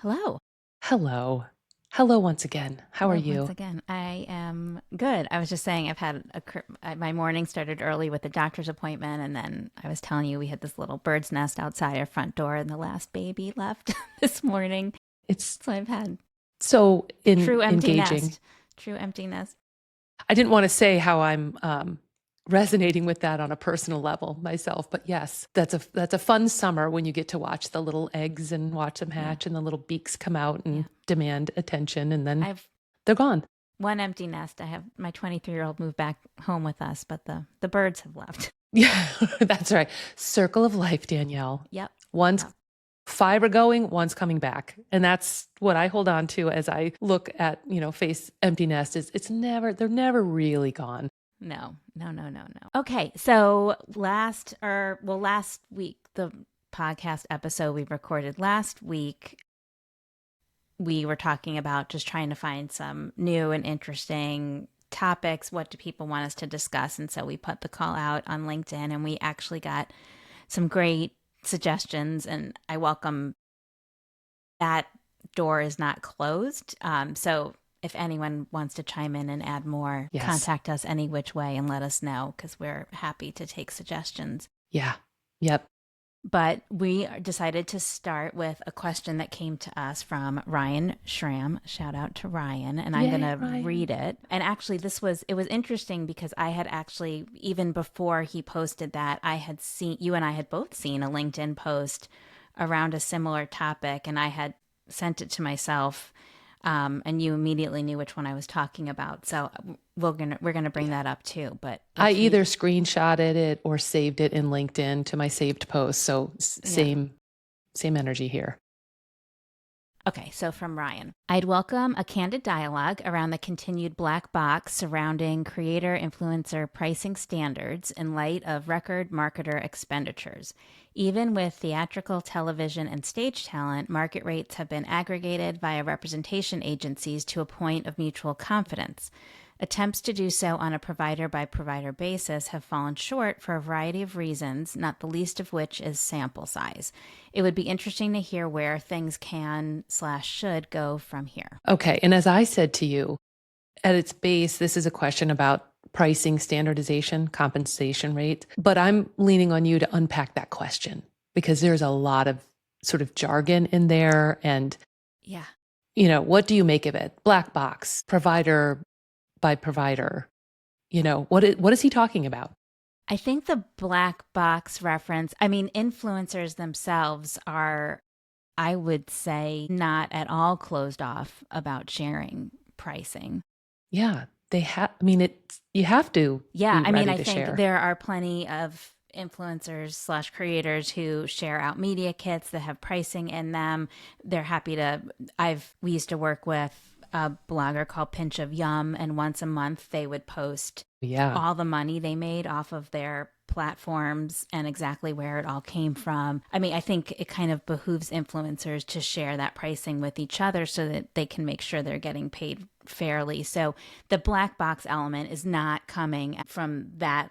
Hello. Hello. Hello once again. How are Hello once you? again. I am good. I was just saying my morning started early with a doctor's appointment, and then I was telling you we had this little bird's nest outside our front door, and the last baby left this morning. It's So I've had so true empty engaging. nest. True empty nest. I didn't want to say how I'm resonating with that on a personal level myself, but yes, that's a fun summer when you get to watch the little eggs and watch them Yeah. hatch and the little beaks come out and Yeah. demand attention, and then I've they're gone. one empty nest. I have my 23-year-old moved back home with us, but the birds have left. Yeah, that's right. Circle of life, Danielle. Yep. One's Yep. fiber going, one's coming back. And that's what I hold on to as I look at, face empty nest is they're never really gone. No, no, no, no, no. Okay, so last week, the podcast episode we recorded last week, we were talking about just trying to find some new and interesting topics. What do people want us to discuss? And so we put the call out on LinkedIn, and we actually got some great suggestions. And I welcome that. Door is not closed. So if anyone wants to chime in and add more, Yes. contact us any which way and let us know because we're happy to take suggestions. Yeah. Yep. But we decided to start with a question that came to us from Ryan Schramm. Shout out to Ryan. And I'm going Yay, to Ryan. read it. And actually, it was interesting because I had actually, even before he posted that, you and I had both seen a LinkedIn post around a similar topic. And I had sent it to myself. And you immediately knew which one I was talking about. So we're gonna bring Yeah. that up too. But I if you, either screenshotted it or saved it in LinkedIn to my saved post. So yeah. same energy here. Okay, so from Ryan, I'd welcome a candid dialogue around the continued black box surrounding creator influencer pricing standards in light of record marketer expenditures. Even with theatrical, television, and stage talent, market rates have been aggregated via representation agencies to a point of mutual confidence. Attempts to do so on a provider by provider basis have fallen short for a variety of reasons, not the least of which is sample size. It would be interesting to hear where things can/should go from here. Okay. And as I said to you, at its base, this is a question about pricing, standardization, compensation rate. But I'm leaning on you to unpack that question because there's a lot of sort of jargon in there. And, Yeah. what do you make of it? Black box, provider by provider. What is he talking about? I think the black box reference, I mean, influencers themselves are, I would say, not at all closed off about sharing pricing. Yeah, they have. I mean, you have to Yeah, be I mean, ready I to think share. there are plenty of influencers/creators who share out media kits that have pricing in them. They're happy to. We used to work with a blogger called Pinch of Yum, and once a month they would post Yeah, all the money they made off of their platforms and exactly where it all came from. I mean, I think it kind of behooves influencers to share that pricing with each other so that they can make sure they're getting paid fairly. So the black box element is not coming from that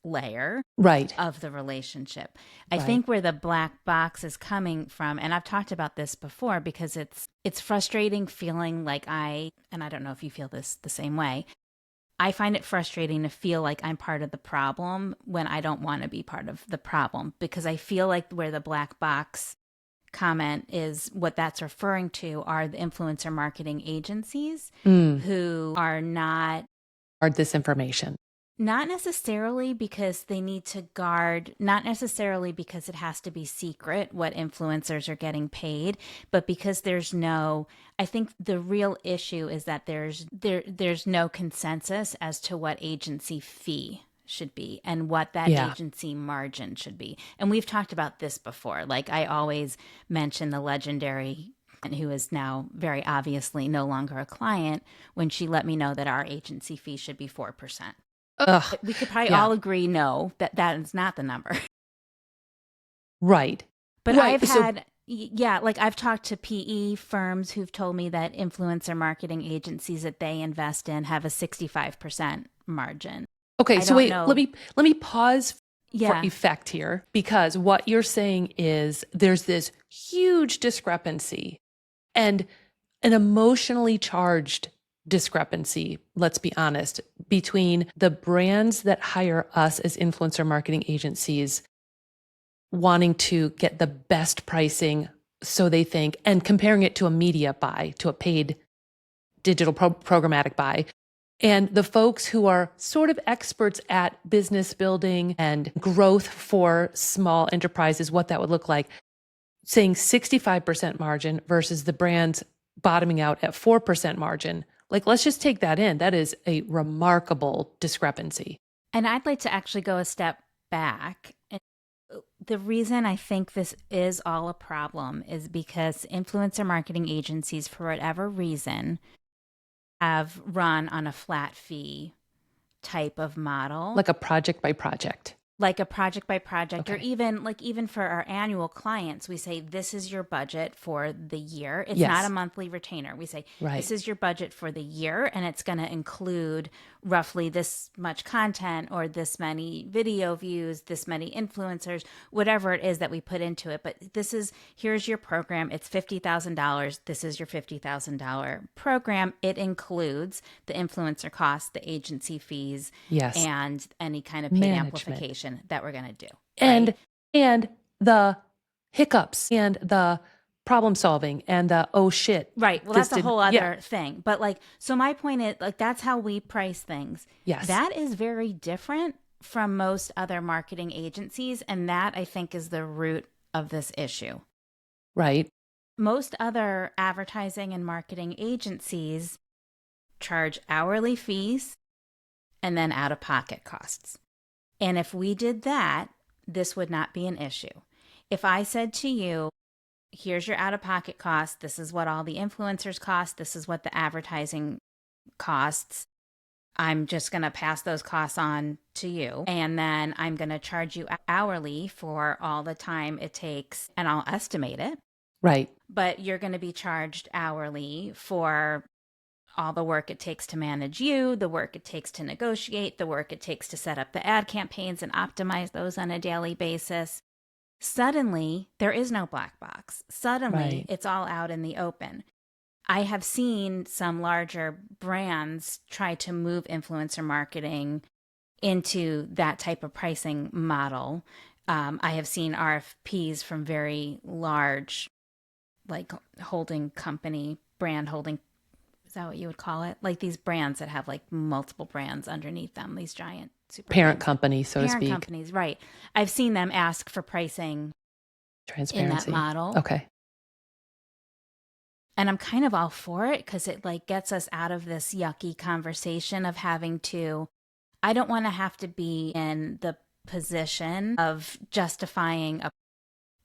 layer right, of the relationship. I right. think where the black box is coming from, and I've talked about this before because it's frustrating feeling like and I don't know if you feel this the same way. I find it frustrating to feel like I'm part of the problem when I don't want to be part of the problem because I feel like where the black box comment is what that's referring to are the influencer marketing agencies Mm, who are hard this information. not necessarily because they need to guard, not necessarily because it has to be secret what influencers are getting paid, but because I think the real issue is that there's no consensus as to what agency fee should be and what that Yeah. agency margin should be. And we've talked about this before. Like I always mention the legendary who is now very obviously no longer a client when she let me know that our agency fee should be 4%. Ugh. We could probably Yeah. all agree no, that is not the number. Right. But Right. So yeah, like I've talked to PE firms who've told me that influencer marketing agencies that they invest in have a 65% margin. okay. I So don't wait. Let know. me let me pause for Yeah. effect here, because what you're saying is there's this huge discrepancy and an emotionally charged discrepancy, let's be honest, between the brands that hire us as influencer marketing agencies wanting to get the best pricing, so they think, and comparing it to a media buy, to a paid digital programmatic buy. And the folks who are sort of experts at business building and growth for small enterprises, what that would look like, saying 65% margin versus the brands bottoming out at 4% margin. Like, let's just take that in. That is a remarkable discrepancy. And I'd like to actually go a step back. And the reason I think this is all a problem is because influencer marketing agencies, for whatever reason, have run on a flat fee type of model. Like a project by project. Like a project by project, Okay. or even for our annual clients, we say, this is your budget for the year. It's Yes. not a monthly retainer. We say, Right. this is your budget for the year, and it's going to include roughly this much content or this many video views, this many influencers, whatever it is that we put into it. But here's your program. It's $50,000. This is your $50,000 program. It includes the influencer costs, the agency fees, Yes. and any kind of paid amplification that we're going to do. And right? the hiccups and the problem solving and the, oh shit. Right. Well, that's a whole other thing. But so my point is, that's how we price things. Yes. That is very different from most other marketing agencies. And that, I think, is the root of this issue. Right. Most other advertising and marketing agencies charge hourly fees and then out-of-pocket costs. And if we did that, this would not be an issue. If I said to you, here's your out-of-pocket cost, this is what all the influencers cost, this is what the advertising costs, I'm just going to pass those costs on to you. And then I'm going to charge you hourly for all the time it takes, and I'll estimate it. Right. But you're going to be charged hourly for all the work it takes to manage you, the work it takes to negotiate, the work it takes to set up the ad campaigns and optimize those on a daily basis. Suddenly, there is no black box. Suddenly, Right. It's all out in the open. I have seen some larger brands try to move influencer marketing into that type of pricing model. I have seen RFPs from very large, like holding company, brand holding, is that what you would call it? Like these brands that have like multiple brands underneath them, these giant super Parent brands. company, so to speak. Parent companies, right. I've seen them ask for pricing Transparency. in that model. Okay. And I'm kind of all for it because it like gets us out of this yucky conversation of having to, I don't want to have to be in the position of justifying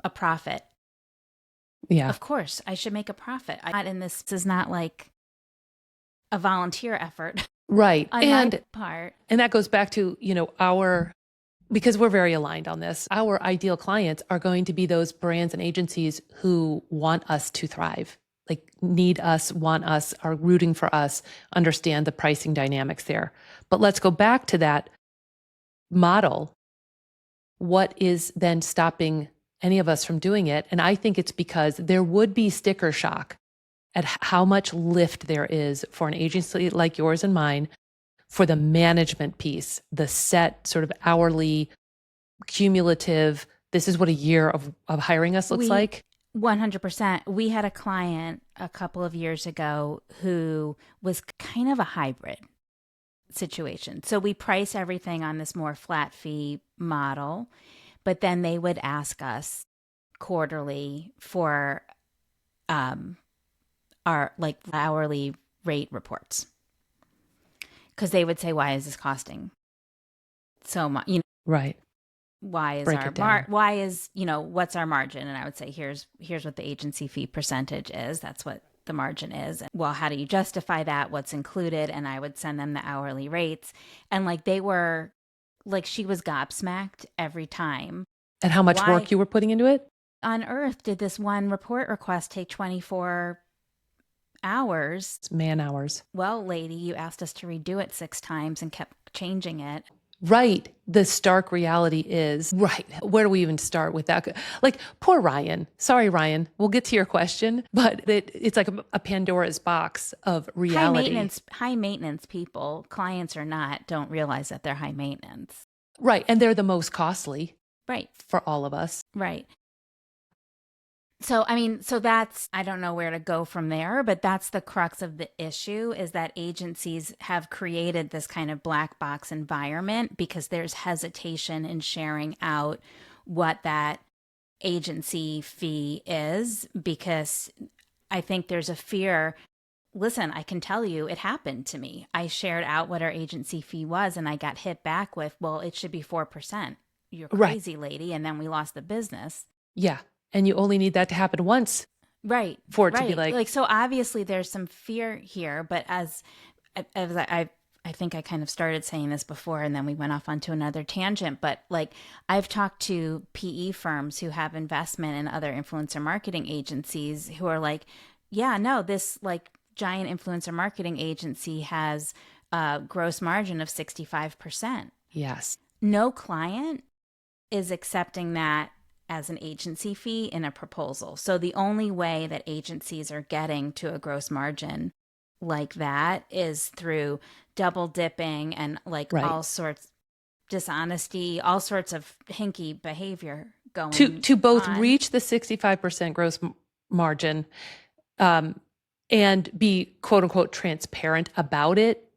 a profit. Yeah. Of course, I should make a profit. I'm not in this is not like a volunteer effort. Right. On and my part. And that goes back to, because we're very aligned on this, our ideal clients are going to be those brands and agencies who want us to thrive, like need us, want us, are rooting for us, understand the pricing dynamics there. But let's go back to that model. What is then stopping any of us from doing it? And I think it's because there would be sticker shock at how much lift there is for an agency like yours and mine for the management piece, the set sort of hourly, cumulative, this is what a year of hiring us looks like. 100%. We had a client a couple of years ago who was kind of a hybrid situation. So we price everything on this more flat fee model, but then they would ask us quarterly for our like hourly rate reports. Because they would say, why is this costing so much? Right. Why is Break our why is, what's our margin? And I would say, here's what the agency fee percentage is. That's what the margin is. Well, how do you justify that? What's included? And I would send them the hourly rates. And like they were, like she was gobsmacked every time. And how much work you were putting into it? On earth did this one report request take 24 hours? It's man hours. Well, lady, you asked us to redo it 6 times and kept changing it. Right. The stark reality is, right. Where do we even start with that? Like, poor Ryan. Sorry, Ryan. We'll get to your question, but it's like a Pandora's box of reality. High maintenance people, clients or not, don't realize that they're high maintenance. Right. And they're the most costly Right. for all of us. Right. So, I mean, so that's, I don't know where to go from there, but that's the crux of the issue is that agencies have created this kind of black box environment because there's hesitation in sharing out what that agency fee is, because I think there's a fear. Listen, I can tell you it happened to me. I shared out what our agency fee was and I got hit back with, well, it should be 4%. You're Right. crazy, lady. And then we lost the business. Yeah. And you only need that to happen once Right, for it to be right. like, Like, so obviously there's some fear here, but as I think I kind of started saying this before and then we went off onto another tangent, but like I've talked to PE firms who have investment in other influencer marketing agencies who are like, yeah, no, this like giant influencer marketing agency has a gross margin of 65%. yes. No client is accepting that as an agency fee in a proposal. So the only way that agencies are getting to a gross margin like that is through double dipping and like Right. all sorts dishonesty, all sorts of hinky behavior To, going to both on. reach the 65% gross margin, and be quote unquote transparent about it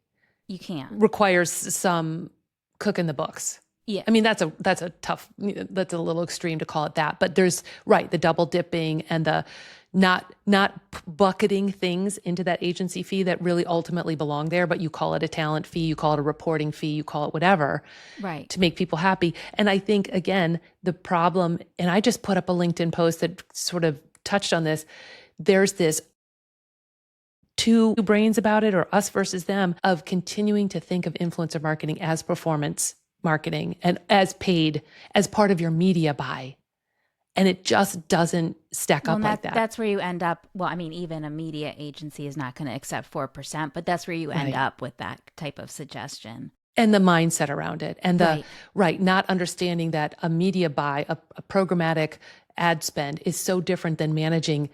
You can't. requires some cooking the books. Yeah. I mean, that's a tough, that's a little extreme to call it that, but there's right, the double dipping and the not bucketing things into that agency fee that really ultimately belong there, but you call it a talent fee, you call it a reporting fee, you call it whatever Right. to make people happy. And I think again, the problem, and I just put up a LinkedIn post that sort of touched on this. There's this two brains about it, or us versus them, of continuing to think of influencer marketing as performance marketing and as paid as part of your media buy. And it just doesn't stack Well, up like that. that's where you end up. Well, I mean, even a media agency is not going to accept 4%, but that's where you end Right. up with that type of suggestion. And the mindset around it. And the, Right. not understanding that a media buy, a programmatic ad spend is so different than managing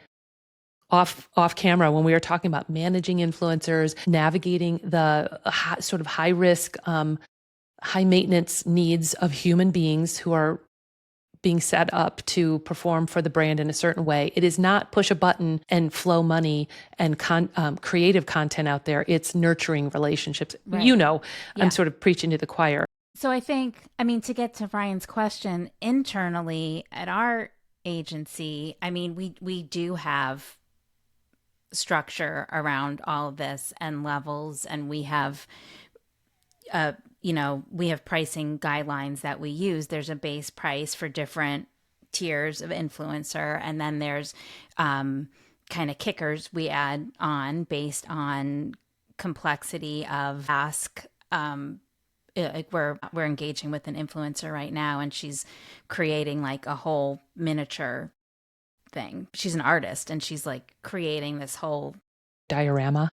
off camera when we were talking about managing influencers, navigating the sort of high risk, high maintenance needs of human beings who are being set up to perform for the brand in a certain way. It is not push a button and flow money and creative content out there. It's nurturing relationships. Right. Yeah. I'm Yeah. sort of preaching to the choir. So I think, I mean, to get to Ryan's question, internally at our agency, I mean, we do have structure around all of this and levels, and we have we have pricing guidelines that we use. There's a base price for different tiers of influencer, and then there's kind of kickers we add on based on complexity of ask. Like we're engaging with an influencer right now, and she's creating like a whole miniature thing. She's an artist, and she's like creating this whole Diorama.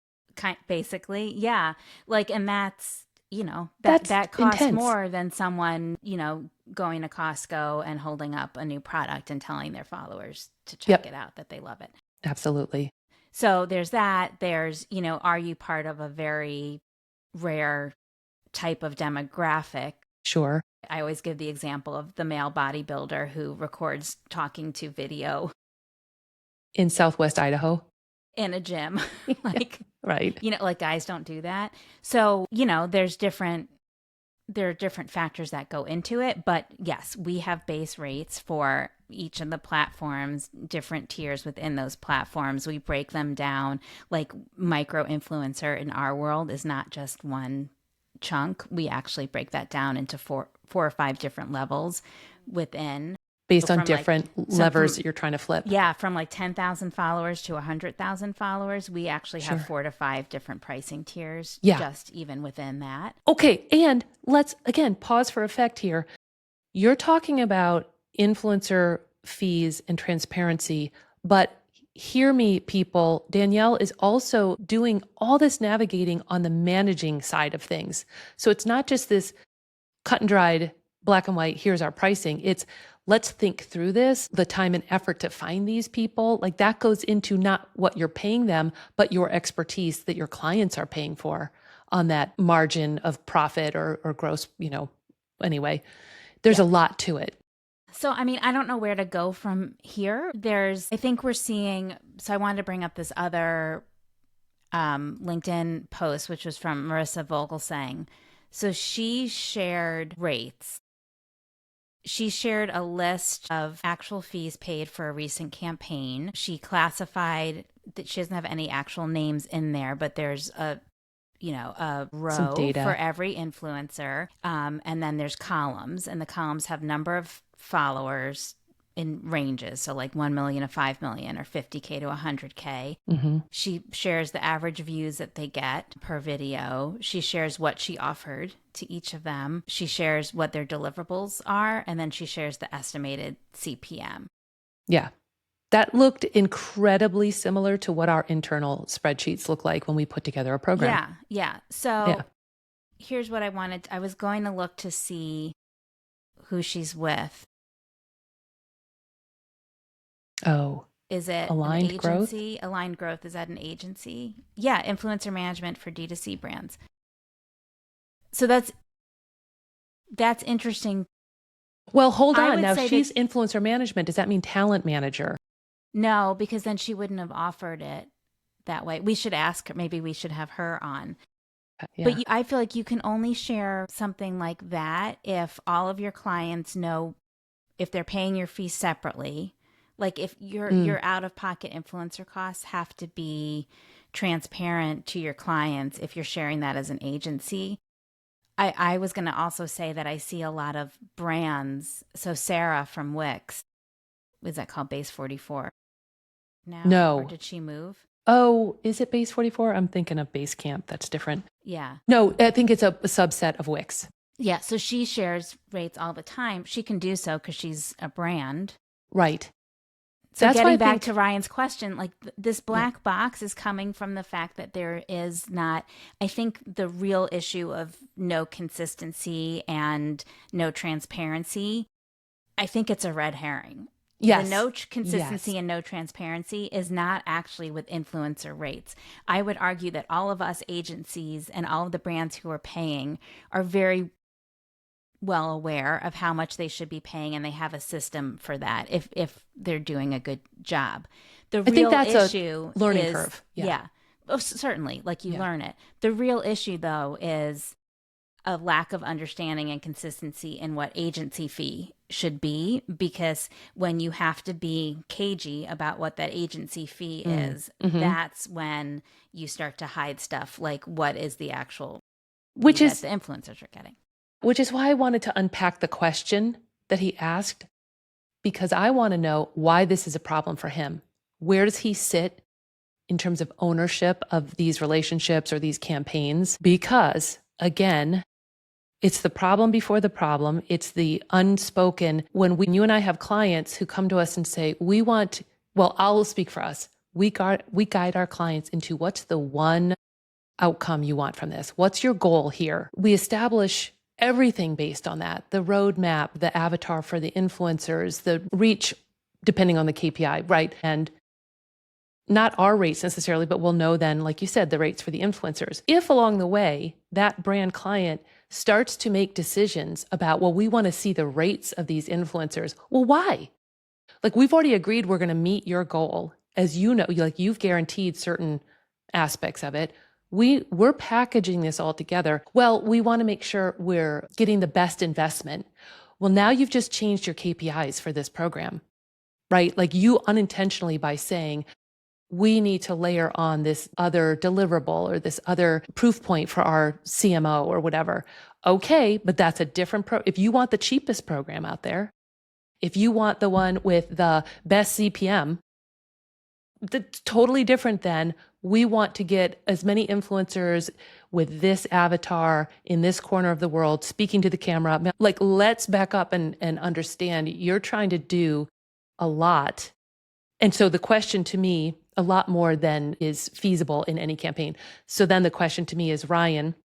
basically, yeah. Like, and that's that costs intense. more than someone going to Costco and holding up a new product and telling their followers to check it out, that they love it. Absolutely. So there's that. There's are you part of a very rare type of demographic? Sure. I always give the example of the male bodybuilder who records talking to video in Southwest Idaho in a gym. Like, right. Like guys don't do that. So, there are different factors that go into it, but yes, we have base rates for each of the platforms, different tiers within those platforms. We break them down. Like micro influencer in our world is not just one chunk. We actually break that down into four or five different levels within. Based on different levers that you're trying to flip. Yeah, from like 10,000 followers to 100,000 followers, we actually have 4 to 5 different pricing tiers, just even within that. Okay, and let's, again, pause for effect here. You're talking about influencer fees and transparency, but hear me, people. Danielle is also doing all this navigating on the managing side of things. So it's not just this cut and dried, black and white, here's our pricing. It's let's think through this, the time and effort to find these people. Like that goes into not what you're paying them, but your expertise that your clients are paying for on that margin of profit or gross, anyway, there's a lot to it. So, I mean, I don't know where to go from here. I think we're seeing, so I wanted to bring up this other LinkedIn post, which was from Marissa Vogelsang. So she shared rates. She shared a list of actual fees paid for a recent campaign. She classified that she doesn't have any actual names in there, but there's a row for every influencer. And then there's columns, and the columns have number of followers in ranges. So like 1 million to 5 million or 50K to 100K. Mm-hmm. She shares the average views that they get per video. She shares what she offered to each of them. She shares what their deliverables are. And then she shares the estimated CPM. Yeah. That looked incredibly similar to what our internal spreadsheets look like when we put together a program. Yeah. So here's what I wanted. I was going to look to see who she's with. Oh. Is it Aligned an Growth? agency? Aligned Growth, is that an agency? Yeah, influencer management for D2C brands. So that's interesting. Well, hold on. Now she's influencer management. Does that mean talent manager? No, because then she wouldn't have offered it that way. We should ask her. Maybe we should have her on. Yeah. But I feel like you can only share something like that if all of your clients know, if they're paying your fee separately. Like if your out-of-pocket influencer costs have to be transparent to your clients if you're sharing that as an agency. I was going to also say that I see a lot of brands. So Sarah from Wix, is that called Base 44 now? No. Or did she move? Oh, is it Base 44? I'm thinking of Basecamp. That's different. Yeah. No, I think it's a subset of Wix. Yeah, so she shares rates all the time. She can do so because she's a brand. Right. So that's getting back to Ryan's question, like this black box is coming from the fact that there is not, I think the real issue of no consistency and no transparency, I think it's a red herring. Yes. The no consistency and no transparency is not actually with influencer rates. I would argue that all of us agencies and all of the brands who are paying are very well aware of how much they should be paying, and they have a system for that if they're doing a good job. The real issue a learning curve. Yeah. Oh, certainly, like you learn it. The real issue, though, is a lack of understanding and consistency in what agency fee should be, because when you have to be cagey about what that agency fee is, that's when you start to hide stuff like what is the actual fee that the influencers are getting. Which is why I wanted to unpack the question that he asked, because I want to know why this is a problem for him. Where does he sit in terms of ownership of these relationships or these campaigns? Because, again, it's the problem before the problem. It's the unspoken. When you and I have clients who come to us and say, I'll speak for us. We guide our clients into what's the one outcome you want from this? What's your goal here? We establish everything based on that, the roadmap, the avatar for the influencers, the reach, depending on the KPI, right? And not our rates necessarily, but we'll know then, like you said, the rates for the influencers. If along the way, that brand client starts to make decisions about, we want to see the rates of these influencers. Well, why? Like we've already agreed we're going to meet your goal. As you know, like you've guaranteed certain aspects of it. We're packaging this all together. Well, we want to make sure we're getting the best investment. Well, now you've just changed your KPIs for this program, right? Like you unintentionally, by saying, we need to layer on this other deliverable or this other proof point for our CMO or whatever. Okay, but that's a different if you want the cheapest program out there, if you want the one with the best CPM, that's totally different than we want to get as many influencers with this avatar in this corner of the world speaking to the camera. Like, let's back up and understand you're trying to do a lot. And so the question to me, a lot more than is feasible in any campaign. So then the question to me is, Ryan,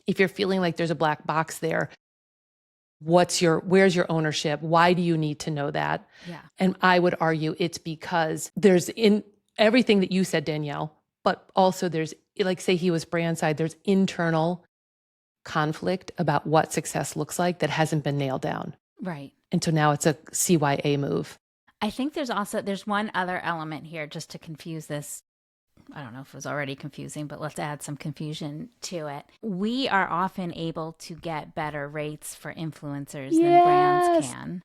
if you're feeling like there's a black box there, where's your ownership? Why do you need to know that? Yeah. And I would argue it's because there's in everything that you said, Danielle, but also there's, like, say he was brand side, there's internal conflict about what success looks like that hasn't been nailed down. Right. And so now it's a CYA move. I think there's one other element here just to confuse this. I don't know if it was already confusing, but let's add some confusion to it. We are often able to get better rates for influencers than brands can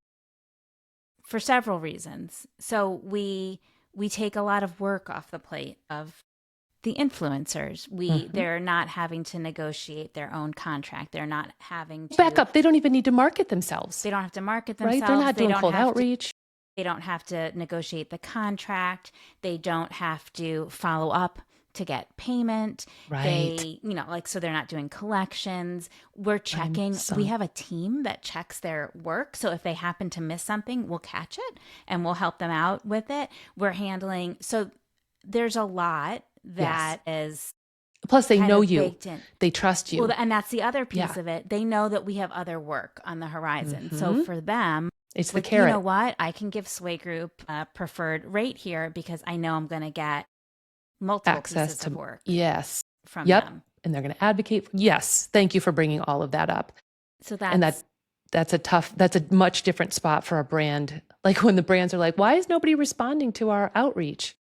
for several reasons. So we take a lot of work off the plate of the influencers. They're not having to negotiate their own contract. They're not having to back up. They don't even need to market themselves. They don't have to market themselves. Right? They're not doing cold outreach. They don't have to negotiate the contract. They don't have to follow up to get payment. Right. So they're not doing collections. We're checking. We have a team that checks their work. So if they happen to miss something, we'll catch it and we'll help them out with it. We're handling. So there's a lot that is. Plus, they know you. They trust you. Well, and that's the other piece of it. They know that we have other work on the horizon. So for them, it's the carrot. You know what? I can give Sway Group a preferred rate here because I know I'm going to get multiple access pieces to of work. Yes. From them. And they're going to advocate. Yes. Thank you for bringing all of that up. So that's a much different spot for a brand. Like when the brands are like, why is nobody responding to our outreach?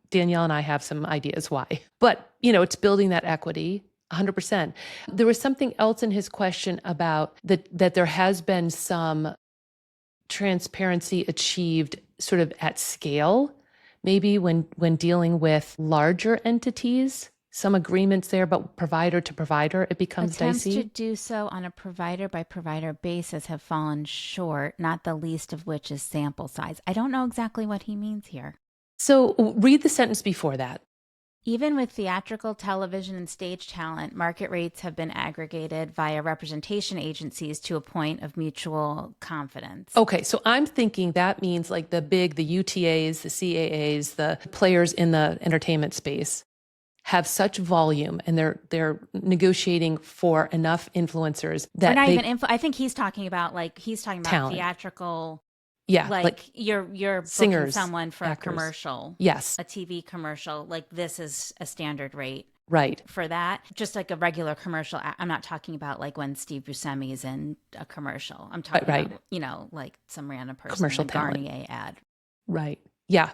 Danielle and I have some ideas why, but it's building that equity 100%. There was something else in his question about that there has been some transparency achieved sort of at scale, maybe when dealing with larger entities, some agreements there, but provider to provider, it becomes Attempts dicey. to do so on a provider by provider basis have fallen short, not the least of which is sample size. I don't know exactly what he means here. So read the sentence before that. Even with theatrical, television, and stage talent, market rates have been aggregated via representation agencies to a point of mutual confidence. Okay, so I'm thinking that means like the UTAs, the CAAs, the players in the entertainment space have such volume and they're negotiating for enough influencers that I think he's talking about talent. Theatrical. Yeah, like you're singers, booking someone for actors. A commercial. Yes. A TV commercial. Like this is a standard rate. Right. For that. Just like a regular commercial. I'm not talking about like when Steve Buscemi's in a commercial. I'm talking about, like some random person commercial in a Garnier ad. Right. Yeah.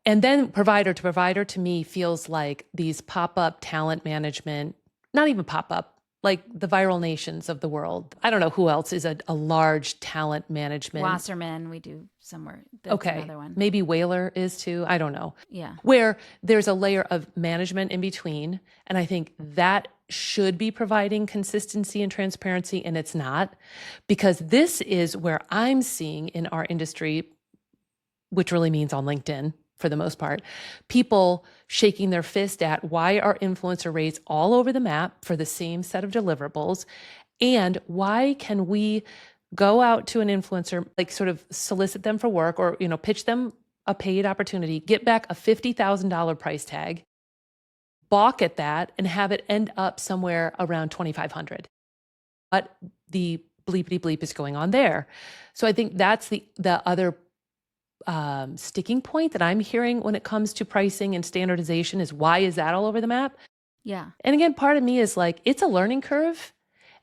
And then provider to provider to me feels like these pop-up talent management, not even pop-up, like the Viral Nations of the world. I don't know who else is a large talent management. Wasserman, we do somewhere. That's another one. Maybe Whaler is too. I don't know. Yeah. Where there's a layer of management in between. And I think that should be providing consistency and transparency, and it's not. Because this is where I'm seeing in our industry, which really means on LinkedIn, for the most part, people shaking their fist at why are influencer rates all over the map for the same set of deliverables? And why can we go out to an influencer, like sort of solicit them for work or, pitch them a paid opportunity, get back a $50,000 price tag, balk at that and have it end up somewhere around 2,500. But the bleepity bleep is going on there. So I think that's the other sticking point that I'm hearing when it comes to pricing and standardization is why is that all over the map? Yeah. And again, part of me is like, it's a learning curve.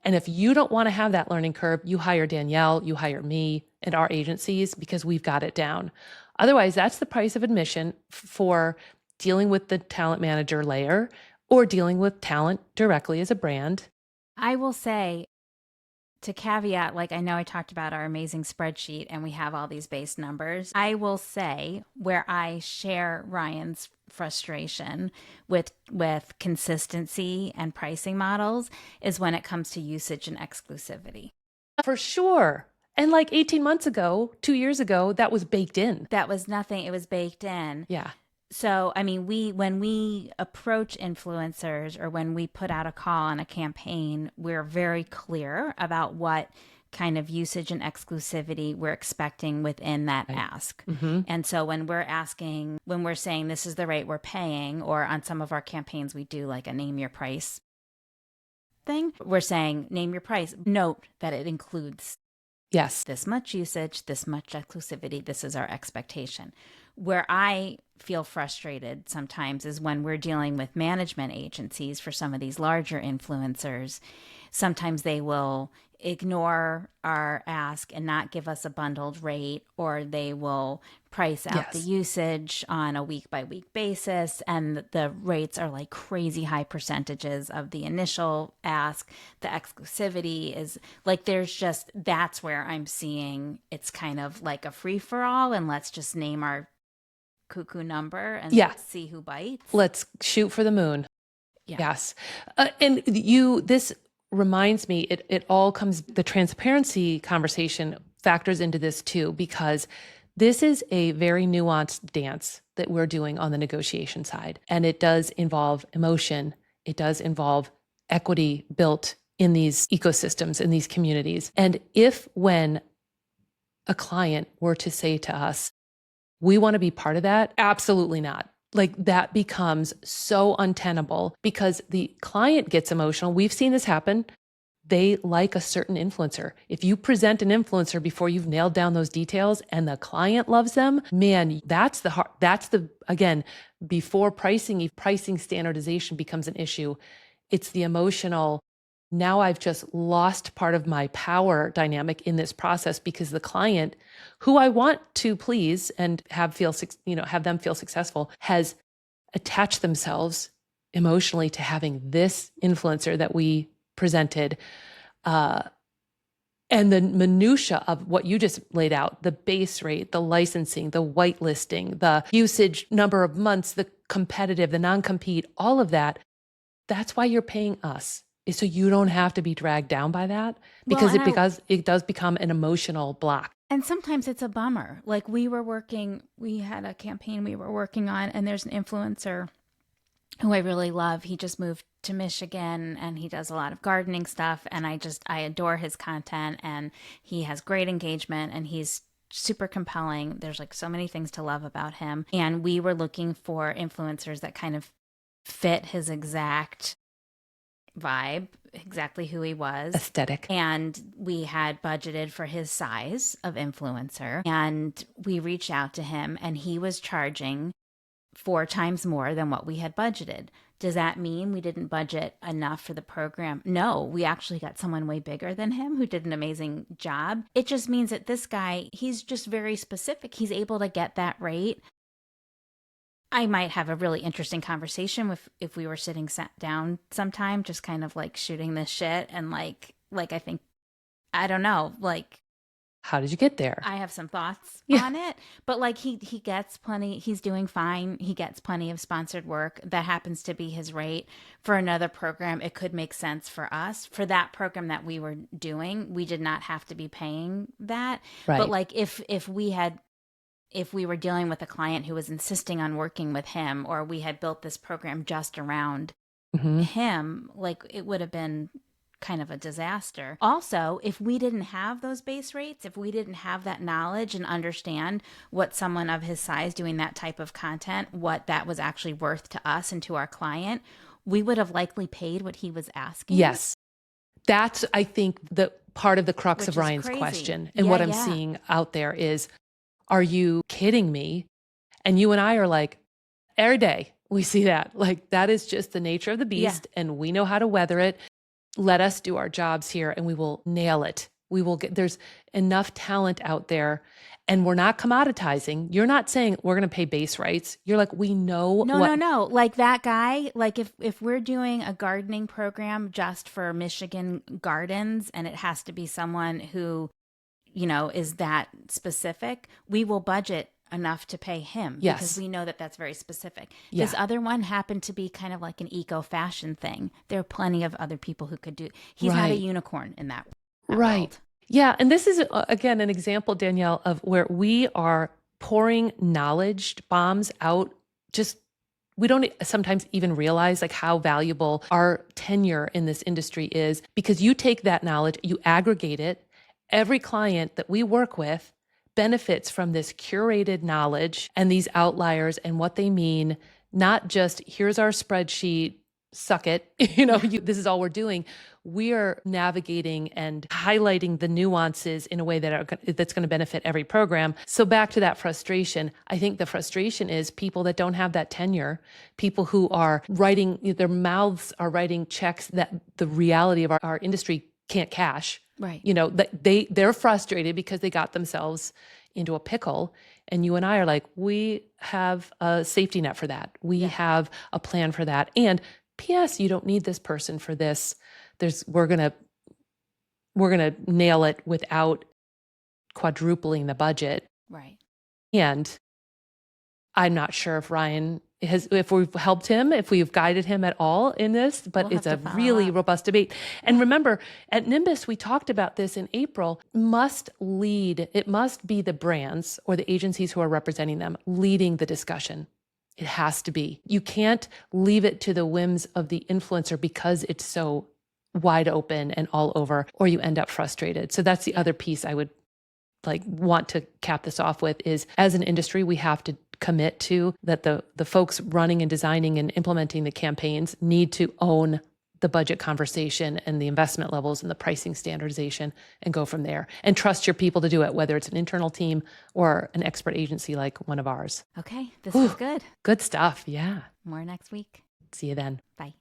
And if you don't want to have that learning curve, you hire Danielle, you hire me and our agencies because we've got it down. Otherwise, that's the price of admission for dealing with the talent manager layer or dealing with talent directly as a brand. I will say, to caveat, like I know I talked about our amazing spreadsheet and we have all these base numbers. I will say where I share Ryan's frustration with consistency and pricing models is when it comes to usage and exclusivity. For sure. And like 18 months ago, 2 years ago, that was baked in. That was nothing. It was baked in. Yeah. So, I mean, when we approach influencers or when we put out a call on a campaign, we're very clear about what kind of usage and exclusivity we're expecting within that ask. Mm-hmm. And so when we're saying this is the rate we're paying, or on some of our campaigns, we do like a name your price something, we're saying, name your price. Note that it includes Yes. this much usage, this much exclusivity, this is our expectation. Where I feel frustrated sometimes is when we're dealing with management agencies for some of these larger influencers. Sometimes they will ignore our ask and not give us a bundled rate, or they will price out the Yes. usage on a week by week basis, and the rates are like crazy high percentages of the initial ask. The exclusivity is like, there's just, that's where I'm seeing it's kind of like a free for all, and let's just name our cuckoo number and Yeah. see who bites. Let's shoot for the moon. Yeah. Yes. And this reminds me, it all comes, the transparency conversation factors into this too, because this is a very nuanced dance that we're doing on the negotiation side. And it does involve emotion. It does involve equity built in these ecosystems, in these communities. And if when a client were to say to us, we want to be part of that, absolutely not. Like that becomes so untenable because the client gets emotional. We've seen this happen. They like a certain influencer. If you present an influencer before you've nailed down those details and the client loves them, man, again, before pricing standardization becomes an issue, it's the emotional. Now I've just lost part of my power dynamic in this process because the client, who I want to please and have them feel successful, has attached themselves emotionally to having this influencer that we presented. And the minutia of what you just laid out, the base rate, the licensing, the whitelisting, the usage, number of months, the competitive, the non-compete, all of that, that's why you're paying us. Is so you don't have to be dragged down by that, because it does become an emotional block. And sometimes it's a bummer. Like we had a campaign we were working on, and there's an influencer who I really love. He just moved to Michigan and he does a lot of gardening stuff. And I adore his content, and he has great engagement and he's super compelling. There's like so many things to love about him. And we were looking for influencers that kind of fit his exact vibe, exactly who he was, Aesthetic. And we had budgeted for his size of influencer, and we reached out to him and he was charging 4 times more than what we had budgeted. Does that mean we didn't budget enough for the program? No, we actually got someone way bigger than him who did an amazing job. It just means that this guy, he's just very specific. He's able to get that rate. I might have a really interesting conversation if we were sat down sometime, just kind of like shooting this shit, and like I think, I don't know, like, how did you get there? I have some thoughts on it, but like he gets plenty, he's doing fine. He gets plenty of sponsored work. That happens to be his rate. For another program, it could make sense for us. For that program that we were doing, we did not have to be paying that. Right. But like if we were dealing with a client who was insisting on working with him, or we had built this program just around him, like it would have been kind of a disaster. Also, if we didn't have those base rates, if we didn't have that knowledge and understand what someone of his size doing that type of content, what that was actually worth to us and to our client, we would have likely paid what he was asking. Yes. That's, I think, the part of the crux of Ryan's crazy question. And what I'm seeing out there is, are you kidding me? And you and I are like, every day we see that. Like, that is just the nature of the beast, and we know how to weather it. Let us do our jobs here and we will nail it. There's enough talent out there, and we're not commoditizing. You're not saying we're going to pay base rights. You're like, we know. No. Like that guy, like if we're doing a gardening program just for Michigan gardens, and it has to be someone who, is that specific, we will budget enough to pay him, because we know that that's very specific. This other one happened to be kind of like an eco fashion thing. There are plenty of other people who could do. He's not a unicorn in that world. Yeah. And this is, again, an example, Danielle, of where we are pouring knowledge bombs out. We don't sometimes even realize like how valuable our tenure in this industry is, because you take that knowledge, you aggregate it. Every client that we work with benefits from this curated knowledge and these outliers and what they mean. Not just, here's our spreadsheet, suck it. This is all we're doing. We are navigating and highlighting the nuances in a way that's going to benefit every program. So back to that frustration, I think the frustration is people that don't have that tenure, people who are writing, their mouths are writing checks that the reality of our industry can't cash. Right. They're frustrated because they got themselves into a pickle. And you and I are like, we have a safety net for that. We have a plan for that. And P.S., you don't need this person for this. We're gonna nail it without quadrupling the budget. Right. And I'm not sure if we've helped him, if we've guided him at all in this, but it's a really robust debate. And remember, at Nimbus, we talked about this in April, it must be the brands or the agencies who are representing them leading the discussion. It has to be. You can't leave it to the whims of the influencer because it's so wide open and all over, or you end up frustrated. So that's the other piece I would want to cap this off with is, as an industry, we have to commit to that the folks running and designing and implementing the campaigns need to own the budget conversation and the investment levels and the pricing standardization and go from there, and trust your people to do it, whether it's an internal team or an expert agency like one of ours. Okay. This was good. Good stuff. Yeah. More next week. See you then. Bye.